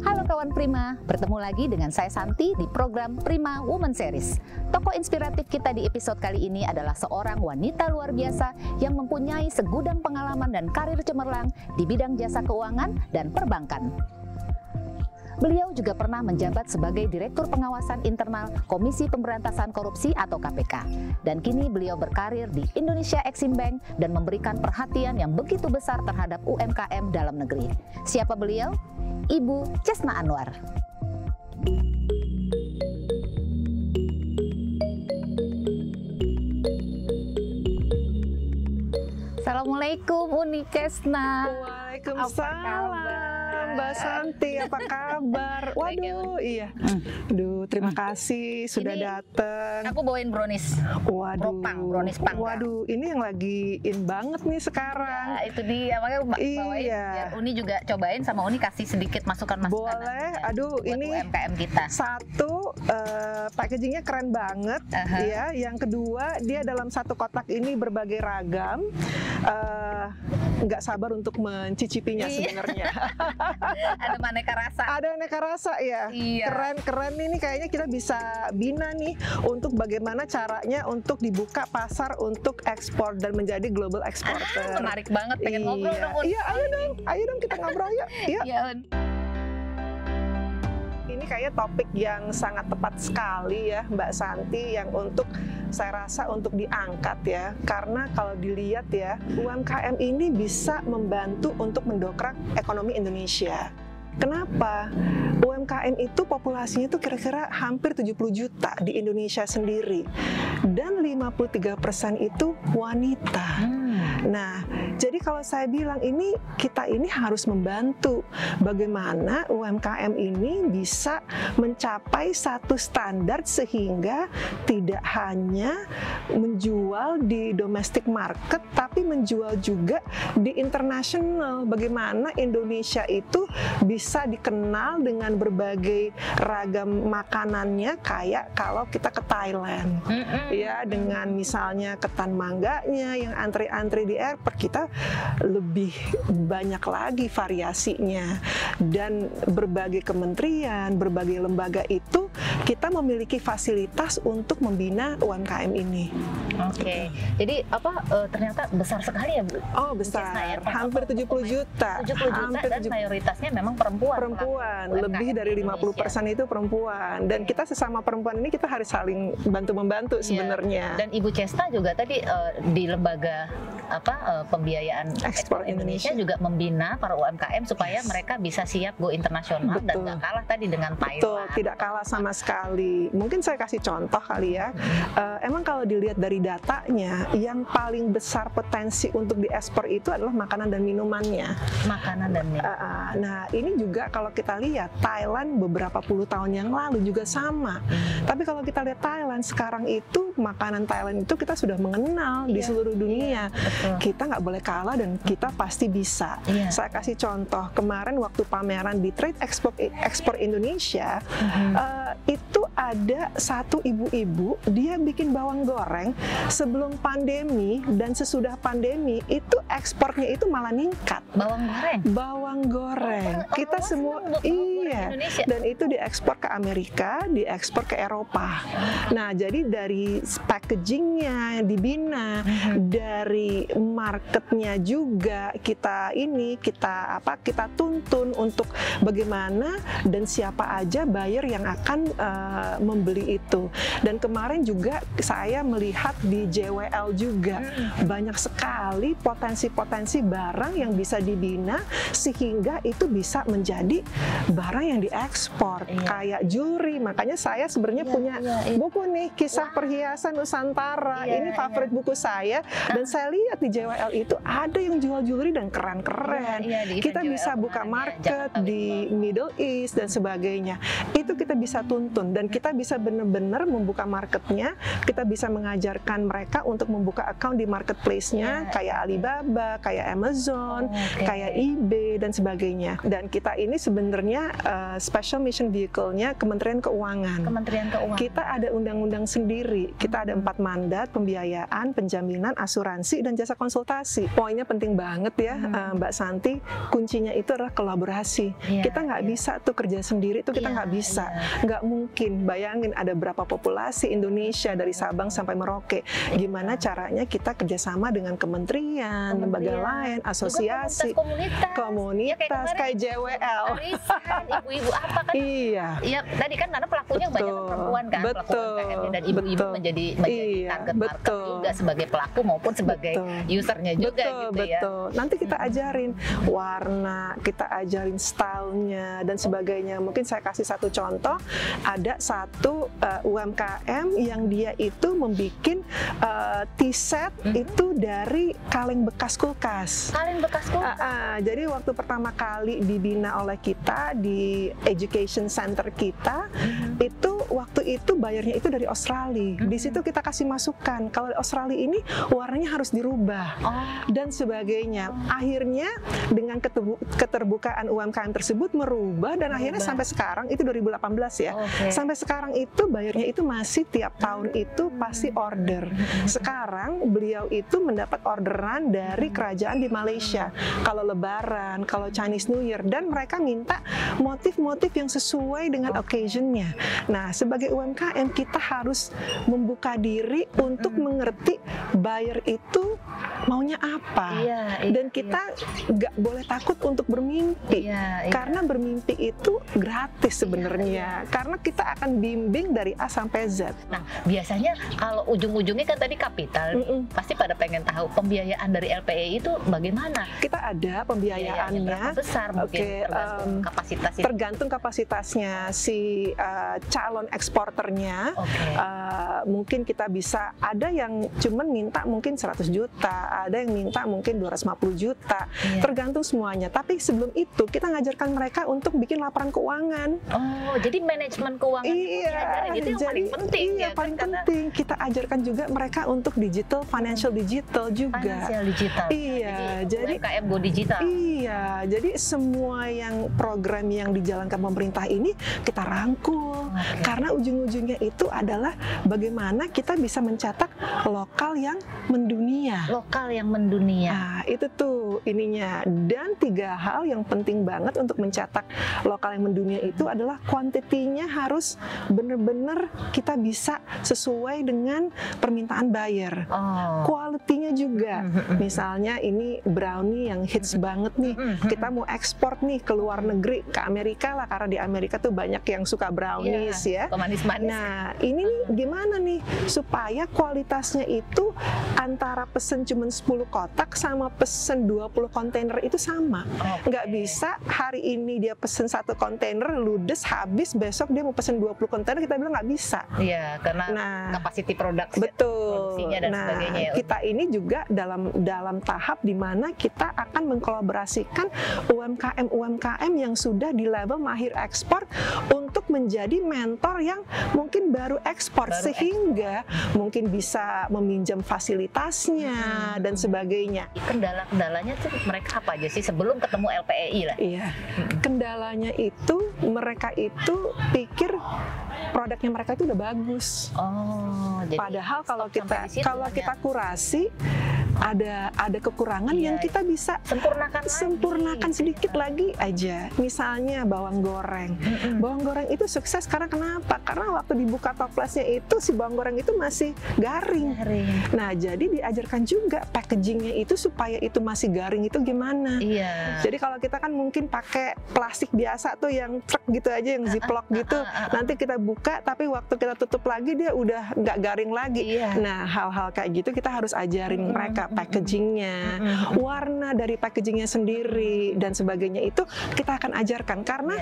Halo kawan Prima, bertemu lagi dengan saya Santi di program Prima Woman Series. Tokoh inspiratif kita di episode kali ini adalah seorang wanita luar biasa yang mempunyai segudang pengalaman dan karir cemerlang di bidang jasa keuangan dan perbankan. Beliau juga pernah menjabat sebagai Direktur Pengawasan Internal Komisi Pemberantasan Korupsi atau KPK. Dan kini beliau berkarir di Indonesia Exim Bank dan memberikan perhatian yang begitu besar terhadap UMKM dalam negeri. Siapa beliau? Ibu Chesna Anwar. Assalamualaikum Uni Chesna. Waalaikumsalam Mbak Santi, apa kabar? Waduh, iya. Terima kasih sudah datang. Aku bawain brownies. Waduh, brownies panggang. Waduh, ini yang lagi in banget nih sekarang. Ya, itu dia, makanya bawain biar Uni juga cobain, sama Uni kasih sedikit masukan-masukan. Boleh, aduh buat ini UMKM kita. Satu, packagingnya keren banget, ya. Yang kedua, dia dalam satu kotak ini berbagai ragam. Nggak sabar untuk mencicipinya sebenarnya. Ada aneka rasa. Ada aneka rasa ya. Iya. Keren ini kayaknya kita bisa bina nih untuk bagaimana caranya untuk dibuka pasar untuk ekspor dan menjadi global exporter. Menarik banget, pengen ngobrol dong. Iya, ayo dong kita ngobrol yuk. Iya. Ini kayaknya topik yang sangat tepat sekali ya Mbak Santi, yang untuk saya rasa untuk diangkat ya, karena kalau dilihat ya, UMKM ini bisa membantu untuk mendongkrak ekonomi Indonesia. Kenapa? UMKM itu populasinya itu kira-kira hampir 70 juta di Indonesia sendiri, dan 53% itu wanita. Nah, jadi kalau saya bilang kita ini harus membantu bagaimana UMKM ini bisa mencapai satu standar sehingga tidak hanya menjual di domestic market tapi menjual juga di international. Bagaimana Indonesia itu bisa dikenal dengan berbagai ragam makanannya, kayak kalau kita ke Thailand ya, dengan misalnya ketan mangganya yang antri-antri di airport, kita lebih banyak lagi variasinya. Dan berbagai kementerian, berbagai lembaga itu kita memiliki fasilitas untuk membina UMKM ini. Oke. Jadi ternyata besar sekali ya Bu? Oh besar, hampir 70 juta. 70 juta dan mayoritasnya memang perempuan. Lebih dari 50% itu perempuan. Dan kita sesama perempuan ini kita harus saling bantu-membantu sebenarnya. Dan Ibu Chesna juga tadi di lembaga pembiayaan ekspor Indonesia juga membina para UMKM supaya mereka bisa siap go internasional. Dan nggak kalah tadi dengan Thailand. Betul, tidak kalah sama sekali. Mungkin saya kasih contoh kali ya. Emang kalau dilihat dari datanya, yang paling besar potensi untuk diekspor itu adalah makanan dan minumannya. Makanan dan minuman. Nah, ini juga kalau kita lihat Thailand beberapa puluh tahun yang lalu juga sama. Tapi kalau kita lihat Thailand sekarang itu, makanan Thailand itu kita sudah mengenal di seluruh dunia. Kita nggak boleh kalah dan kita pasti bisa. Saya kasih contoh, kemarin waktu pameran di Trade Export Indonesia, itu ada satu ibu-ibu, dia bikin bawang goreng sebelum pandemi dan sesudah pandemi, itu ekspornya itu malah ningkat. Bawang goreng. Kita semua dan itu diekspor ke Amerika, diekspor ke Eropa. Nah, jadi dari packagingnya dibina, dari marketnya juga kita tuntun untuk bagaimana dan siapa aja buyer yang akan membeli itu. Dan kemarin juga saya melihat di JWL juga banyak sekali potensi-potensi barang yang bisa dibina sehingga itu bisa menjadi barang yang diekspor, kayak jewelry. Makanya saya sebenarnya punya buku nih, Kisah Perhiasan Nusantara. Ini favorit buku saya, dan saya lihat di JWL itu ada yang jual jewelry dan keren-keren. Kita bisa buka market di Middle East dan sebagainya. Itu kita bisa tuntun dan kita bisa benar-benar membuka marketnya. Kita bisa mengajarkan mereka untuk membuka account di marketplace-nya, kayak Alibaba, kayak Amazon, kayak eBay dan sebagainya. Dan kita kita ini sebenarnya special mission vehicle-nya Kementerian Keuangan. Kementerian Keuangan. Kita ada undang-undang sendiri. Kita ada 4 mandat: pembiayaan, penjaminan, asuransi, dan jasa konsultasi. Poinnya penting banget ya, Mbak Santi. Kuncinya itu adalah kolaborasi. Kita nggak bisa tuh kerja sendiri, itu kita nggak bisa. Nggak mungkin. Bayangin ada berapa populasi Indonesia dari Sabang sampai Merauke. Gimana caranya kita kerjasama dengan kementerian, lembaga lain, asosiasi, komunitas kayak JWL. Arisan, ibu-ibu apa kan? Iya. Iya, tadi kan karena pelakunya banyak perempuan kan, pelaku UMKM dan ibu-ibu menjadi target market juga sebagai pelaku maupun sebagai usernya juga gitu ya. Nanti kita ajarin warna, kita ajarin stylenya dan sebagainya. Mungkin saya kasih satu contoh, ada satu UMKM yang dia itu membuat T-set itu dari kaleng bekas kulkas. Kaleng bekas kulkas. Jadi waktu pertama kali dibina oleh kita di education center kita, itu waktu itu bayarnya itu dari Australia. Di situ kita kasih masukan kalau Australia ini warnanya harus dirubah dan sebagainya. Akhirnya dengan keterbukaan UMKM tersebut merubah dan akhirnya sampai sekarang itu 2018 ya. Sampai sekarang itu bayarnya itu masih tiap tahun itu pasti order. Sekarang beliau itu mendapat orderan dari kerajaan di Malaysia. Kalau Lebaran, kalau Chinese New Year, dan mereka minta motif-motif yang sesuai dengan occasion-nya. Nah, sebagai UMKM kita harus membuka diri untuk mengerti buyer itu maunya apa. Dan kita nggak boleh takut untuk bermimpi. Karena bermimpi itu gratis sebenarnya. Karena kita akan bimbing dari A sampai Z. Nah, biasanya kalau ujung-ujungnya kan tadi kapital, pasti pada pengen tahu pembiayaan dari LPEI itu bagaimana? Kita ada pembiayaannya. Berapa besar mungkin tergantung kapasitas itu? Tergantung kapasitasnya si calon eksporternya. Mungkin kita bisa, ada yang cuman minta mungkin 100 juta, ada yang minta mungkin 250 juta, tergantung semuanya. Tapi sebelum itu kita ngajarkan mereka untuk bikin laporan keuangan. Jadi manajemen keuangan itu yang paling penting. Paling penting. Kita ajarkan juga mereka untuk financial digital juga. Financial digital. Jadi UMKM go digital. Jadi semua yang program yang dijalankan pemerintah ini kita rangkul. Karena ujung-ujungnya itu adalah bagaimana kita bisa mencetak lokal yang mendunia. Lokal yang mendunia. Nah, itu tuh ininya. Dan 3 hal yang penting banget untuk mencetak lokal yang mendunia itu adalah kuantitinya harus benar-benar kita bisa sesuai dengan permintaan buyer. Quality-nya juga. Misalnya ini brownie yang hits banget nih. Kita mau ekspor nih ke luar negeri, ke Amerika lah, karena di Amerika tuh banyak yang suka brownies ya. Manis-manis. Nah, ini nih gimana nih supaya kualitasnya itu antara pesen cuma 10 kotak sama pesen 20 kontainer itu sama. Nggak bisa hari ini dia pesen 1 kontainer ludes habis, besok dia mau pesen 20 kontainer, kita bilang nggak bisa. Karena capacity production, produksinya dan sebagainya. Kita ini juga dalam tahap di mana kita akan mengkolaborasikan UMKM yang sudah di level mahir ekspor untuk menjadi mentor yang mungkin baru ekspor, sehingga mungkin bisa meminjam fasilitasnya dan sebagainya. Kendala-kendalanya tuh mereka apa aja sih sebelum ketemu LPEI lah? Kendalanya itu mereka itu pikir produknya mereka itu udah bagus. Padahal kalau kita kurasi ada kekurangan yang kita bisa sempurnakan sedikit lagi aja. Misalnya bawang goreng. Bawang goreng itu sukses karena kenapa? Karena waktu dibuka toplesnya itu si bawang goreng itu masih garing. Nah, jadi diajarkan juga packagingnya itu supaya itu masih garing itu gimana. Jadi kalau kita kan mungkin pakai plastik biasa tuh yang truk gitu aja, yang ziplock gitu. Nanti kita buka tapi waktu kita tutup lagi dia udah nggak garing lagi. Nah, hal-hal kayak gitu kita harus ajarin mereka, packagingnya, warna dari packagingnya sendiri dan sebagainya, itu kita akan ajarkan. Karena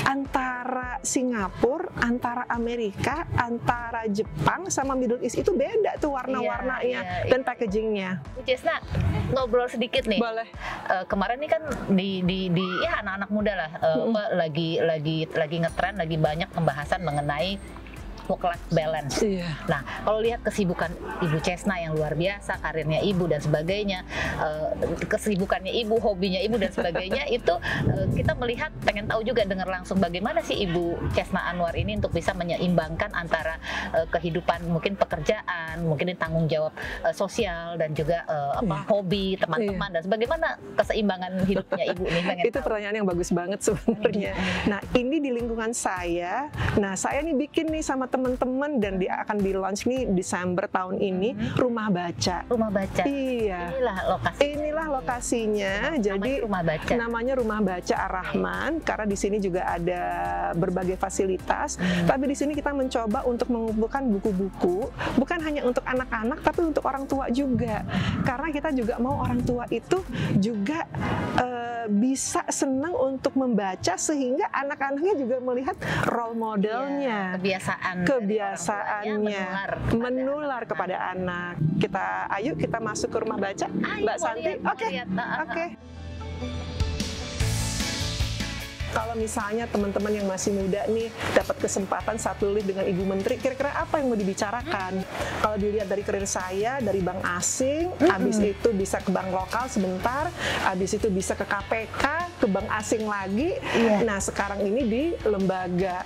antara Singapura, antara Amerika, antara Jepang sama Middle East itu beda tuh warna-warnanya dan packagingnya. Bu Jesna, ngobrol sedikit nih. Boleh. Kemarin nih kan di anak-anak muda lah lagi ngetren, lagi banyak pembahasan mengenai work-life balance. Iya. Nah, kalau lihat kesibukan Ibu Chesna yang luar biasa, karirnya Ibu dan sebagainya, kesibukannya Ibu, hobinya Ibu dan sebagainya, itu kita melihat, pengen tahu juga dengar langsung bagaimana sih Ibu Chesna Anwar ini untuk bisa menyeimbangkan antara kehidupan mungkin pekerjaan, mungkin tanggung jawab sosial dan juga hobi, teman-teman dan sebagaimana keseimbangan hidupnya Ibu nih. Itu pertanyaan yang bagus banget sebenarnya. Nah, ini di lingkungan saya. Nah, saya nih bikin nih sama teman-teman dan akan di launch nih Desember tahun ini rumah baca. Rumah baca. Iya. Inilah lokasinya. Jadi namanya Rumah Baca Ar-Rahman karena di sini juga ada berbagai fasilitas. Tapi di sini kita mencoba untuk mengumpulkan buku-buku bukan hanya untuk anak-anak tapi untuk orang tua juga. Karena kita juga mau orang tua itu juga bisa senang untuk membaca sehingga anak-anaknya juga melihat role modelnya, kebiasaannya menular kepada anak. Ayo kita masuk ke rumah baca, Mbak Santi. Oke. Kalau misalnya teman-teman yang masih muda nih dapat kesempatan satu lift dengan Ibu Menteri, kira-kira apa yang mau dibicarakan? Kalau dilihat dari karir saya, dari bank asing, habis itu bisa ke bank lokal sebentar, habis itu bisa ke KPK, ke bank asing lagi, nah sekarang ini di lembaga.